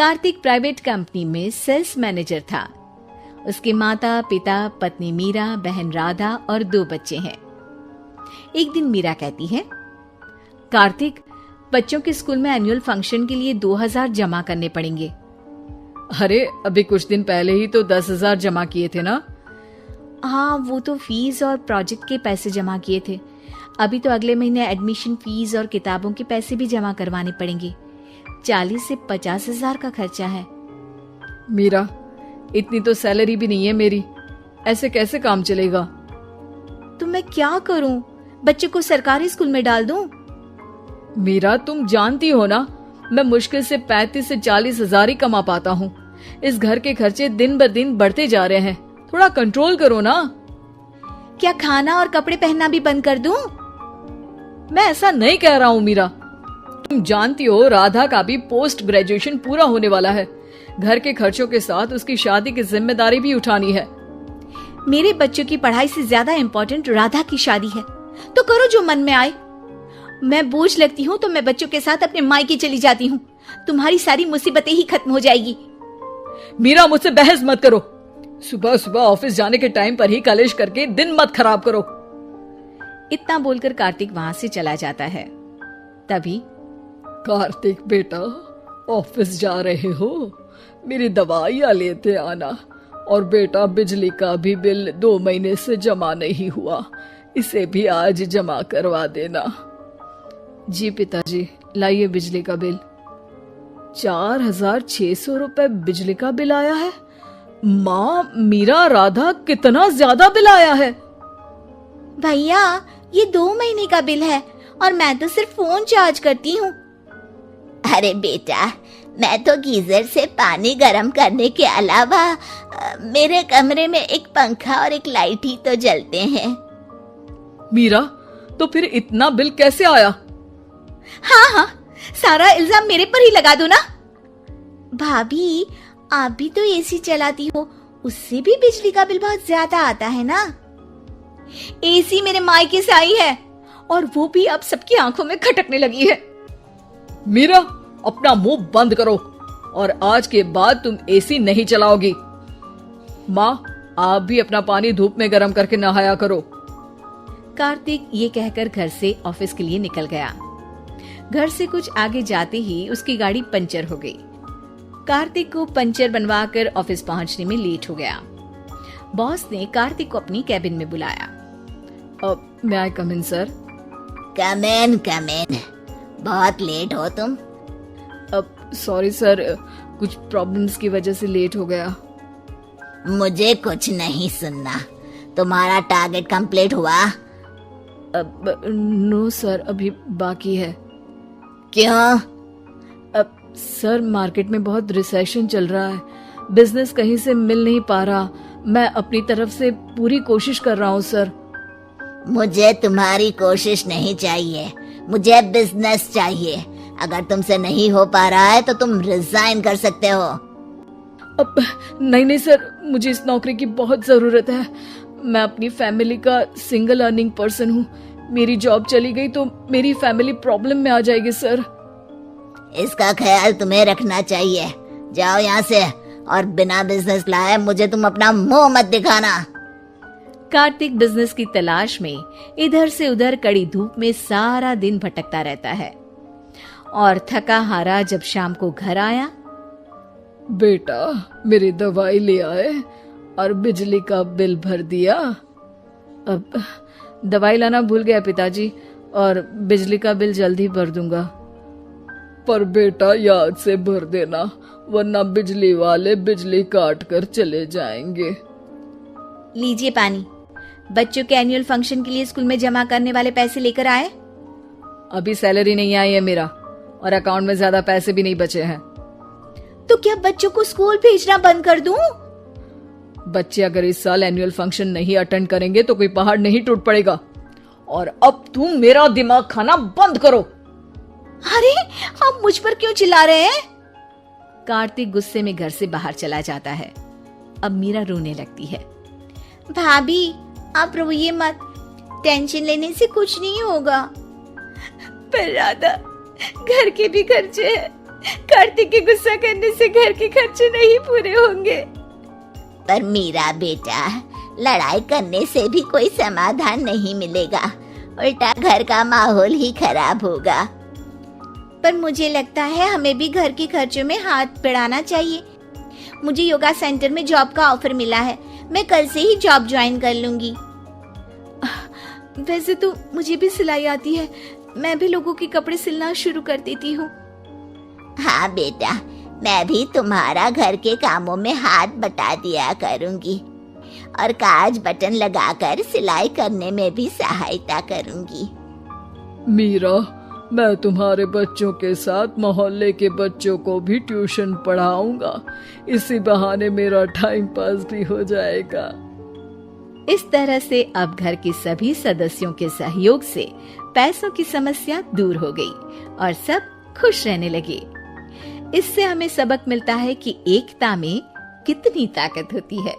Kartik private company में sales manager था। उसके माता पिता, पत्नी मीरा, बहन राधा और 2 बच्चे हैं। एक दिन मीरा कहती है, कार्तिक, बच्चों के स्कूल में एनुअल फंक्शन के लिए 2000 जमा करने पड़ेंगे। अरे अभी कुछ दिन पहले ही तो 10,000 जमा किए थे ना। हाँ, वो तो फीस और प्रोजेक्ट के पैसे जमा किए थे। अभी तो अगले महीने एडमिशन फीस और किताबों के पैसे भी जमा करवाने पड़ेंगे। 40 से 50,000 का खर्चा है। मीरा, इतनी तो सैलरी भी नहीं है मेरी, ऐसे कैसे काम चलेगा? तो मैं क्या करूं? बच्चे को सरकारी स्कूल में डाल दूं? मीरा, तुम जानती हो ना, मैं मुश्किल से 35 से 40,000 ही कमा पाता हूँ। इस घर के खर्चे दिन ब दिन बढ़ते जा रहे हैं, थोड़ा कंट्रोल करो ना। क्या खाना और कपड़े पहनना भी बंद कर दूं? मैं ऐसा नहीं कह रहा हूँ मीरा। तुम जानती हो राधा का भी पोस्ट ग्रेजुएशन पूरा होने वाला है। घर के खर्चों के साथ उसकी शादी की जिम्मेदारी भी उठानी है। मेरे बच्चों की पढ़ाई से ज्यादा इम्पोर्टेंट राधा की शादी है, तो करो जो मन में आए। मैं बोझ लगती हूँ तो मैं बच्चों के साथ अपने मायके चली जाती हूँ। तुम्हारी सारी मुसीबतें ही खत्म हो जाएगी। मीरा, मुझसे बहस मत करो। सुबह सुबह ऑफिस जाने के टाइम पर ही कलेश करके दिन मत खराब करो। इतना बोलकर कार्तिक वहां से चला जाता है। तभी, कार्तिक बेटा, ऑफिस जा रहे हो? मेरी दवाइयाँ लेते आना। और बेटा, बिजली का भी बिल 2 महीने से जमा नहीं हुआ, इसे भी आज जमा करवा देना। जी पिताजी, लाइए बिजली का बिल। 4,600 रुपए बिजली का बिल आया है। माँ, मीरा, राधा, कितना ज्यादा बिल आया है। भैया, ये 2 महीने का बिल है और मैं तो सिर्फ फोन चार्ज करती हूँ। अरे बेटा, मैं तो गीजर से पानी गर्म करने के अलावा मेरे कमरे में एक पंखा और एक लाइट ही तो जलते हैं। मीरा, तो फिर इतना बिल कैसे आया? हाँ, सारा इल्जाम मेरे पर ही लगा दो ना। भाभी, आप भी तो एसी चलाती हो, उससे भी बिजली का बिल बहुत ज्यादा आता है ना। एसी मेरे मायके से आई है और वो भी अब सबकी आंखों में खटकने लगी है। मीरा, अपना मुंह बंद करो और आज के बाद तुम एसी नहीं चलाओगी। माँ, आप भी अपना पानी धूप में गर्म करके नहाया करो। कार्तिक ये कहकर घर से ऑफिस के लिए निकल गया। घर से कुछ आगे जाते ही उसकी गाड़ी पंचर हो गई। कार्तिक को पंचर बनवाकर ऑफिस पहुंचने में लेट हो गया। बॉस ने कार्तिक को अपनी कैबिन में बुलाया। मे आई कम इन सर? कम इन। बहुत लेट हो तुम। सॉरी सर, कुछ प्रॉब्लम्स की वजह से लेट हो गया। मुझे कुछ नहीं सुनना। तुम्हारा टारगेट कंप्लीट हुआ? नो सर, अभी बाकी है। क्यों? सर, मार्केट में बहुत रिसेशन चल रहा है, बिजनेस कहीं से मिल नहीं पा रहा। मैं अपनी तरफ से पूरी कोशिश कर रहा हूँ सर। मुझे तुम्हारी कोशिश नहीं चाहिए, मुझे बिजनेस चाहिए। अगर तुमसे नहीं हो पा रहा है तो तुम रिजाइन कर सकते हो। अब नहीं सर, मुझे इस नौकरी की बहुत जरूरत है। मैं अपनी फैमिली का सिंगल अर्निंग पर्सन हूँ। मेरी जॉब चली गई तो मेरी फैमिली प्रॉब्लम में आ जाएगी सर। इसका ख्याल तुम्हें रखना चाहिए। जाओ यहाँ से, और बिना बिजनेस लाए मुझे तुम अपना मुंह मत दिखाना। कार्तिक बिजनेस की तलाश में इधर से उधर कड़ी धूप में सारा दिन भटकता रहता है और थका हारा जब शाम को घर आया। बेटा, मेरी दवाई ले आए और बिजली का बिल भर दिया? अब दवाई लाना भूल गया पिताजी, और बिजली का बिल जल्दी भर दूंगा। पर बेटा, याद से भर देना, वरना बिजली वाले बिजली काट कर चले जाएंगे। लीजिए पानी। बच्चों के एनुअल फंक्शन के लिए स्कूल में जमा करने वाले पैसे लेकर आए? अभी सैलरी नहीं आई है मेरा, और अकाउंट में ज्यादा पैसे भी नहीं बचे हैं। तो क्या बच्चों को स्कूल भेजना बंद कर दूं? बच्चे अगर इस साल एनुअल फंक्शन नहीं अटेंड करेंगे तो कोई पहाड़ नहीं टूट पड़ेगा। और अब तुम मेरा दिमाग खाना बंद करो। अरे, आप मुझ पर क्यों चिल्ला रहे हैं? कार्तिक गुस्से में घर से बाहर चला जाता है। अब मीरा रोने लगती है। भाभी, आप रोइए मत, टेंशन लेने से कुछ नहीं होगा। पर राधा, घर के भी खर्चे हैं, कार्तिक के गुस्सा करने से घर के खर्चे नहीं पूरे होंगे। पर मीरा बेटा, लड़ाई करने से भी कोई समाधान नहीं मिलेगा, उल्टा घर का माहौल ही खराब होगा। पर मुझे लगता है हमें भी घर के खर्चों में हाथ बढ़ाना चाहिए। मुझे योगा सेंटर में जॉब का ऑफर मिला है, मैं कल से ही जॉब ज्वाइन कर लूंगी। वैसे तो मुझे भी सिलाई आती है, मैं भी लोगों के कपड़े सिलना शुरू कर देती हूँ। हाँ बेटा, मैं भी तुम्हारा घर के कामों में हाथ बटा दिया करूंगी और काज बटन लगाकर सिलाई करने में भी सहायता करूंगी। मीरा, मैं तुम्हारे बच्चों के साथ मोहल्ले के बच्चों को भी ट्यूशन पढ़ाऊंगा। इसी बहाने मेरा टाइम पास भी हो जाएगा। इस तरह से अब घर के सभी सदस्यों के सहयोग से पैसों की समस्या दूर हो गई और सब खुश रहने लगे। इससे हमें सबक मिलता है कि एकता में कितनी ताकत होती है।